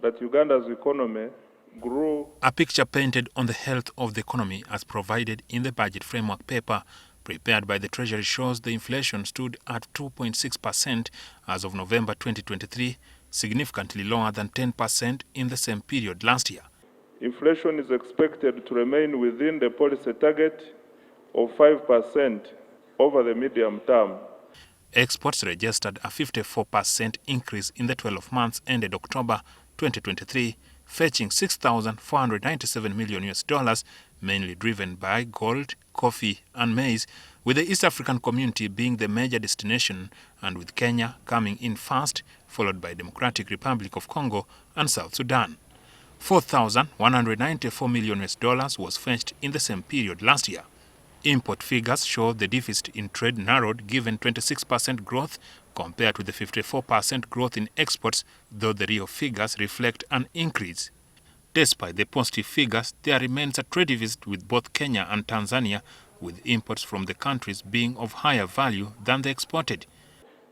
that Uganda's economy grew. A picture painted on the health of the economy as provided in the budget framework paper prepared by the Treasury shows the inflation stood at 2.6% as of November 2023, significantly lower than 10% in the same period last year. Inflation is expected to remain within the policy target of 5% over the medium term. Exports registered a 54% increase in the 12 months ended October 2023, fetching $6,497 million, mainly driven by gold, coffee and maize, with the East African community being the major destination and with Kenya coming in first, followed by Democratic Republic of Congo and South Sudan. $4,194 million was fetched in the same period last year. Import figures show the deficit in trade narrowed given 26% growth compared to the 54% growth in exports, though the real figures reflect an increase. Despite the positive figures, there remains a trade deficit with both Kenya and Tanzania, with imports from the countries being of higher value than the exported.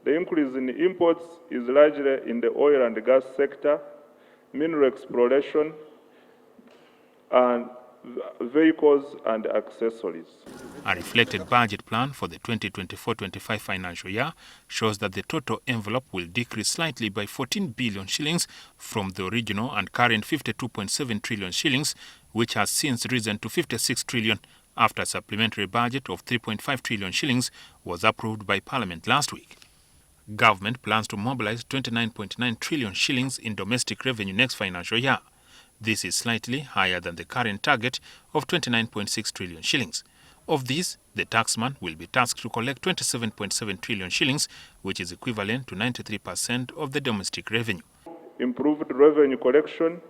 The increase in imports is largely in the oil and gas sector, mineral exploration, and vehicles and accessories. A reflected budget plan for the 2024-25 financial year shows that the total envelope will decrease slightly by 14 billion shillings from the original and current 52.7 trillion shillings, which has since risen to 56 trillion after a supplementary budget of 3.5 trillion shillings was approved by Parliament last week. Government plans to mobilize 29.9 trillion shillings in domestic revenue next financial year. This is slightly higher than the current target of 29.6 trillion shillings. Of this, the taxman will be tasked to collect 27.7 trillion shillings, which is equivalent to 93% of the domestic revenue. Improved revenue collection,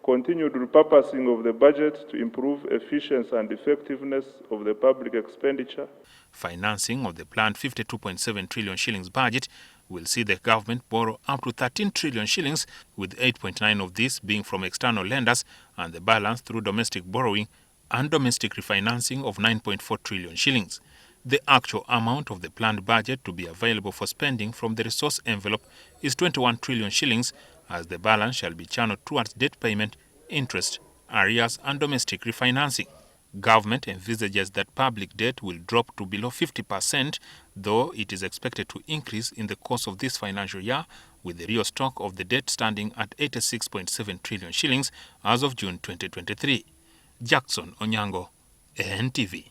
continued repurposing of the budget to improve efficiency and effectiveness of the public expenditure. Financing of the planned 52.7 trillion shillings budget will see the government borrow up to 13 trillion shillings, with 8.9 of this being from external lenders and the balance through domestic borrowing and domestic refinancing of 9.4 trillion shillings. The actual amount of the planned budget to be available for spending from the resource envelope is 21 trillion shillings, as the balance shall be channeled towards debt payment, interest, arrears and domestic refinancing. Government envisages that public debt will drop to below 50%, though it is expected to increase in the course of this financial year, with the real stock of the debt standing at 86.7 trillion shillings as of June 2023. Jackson Onyango, NTV.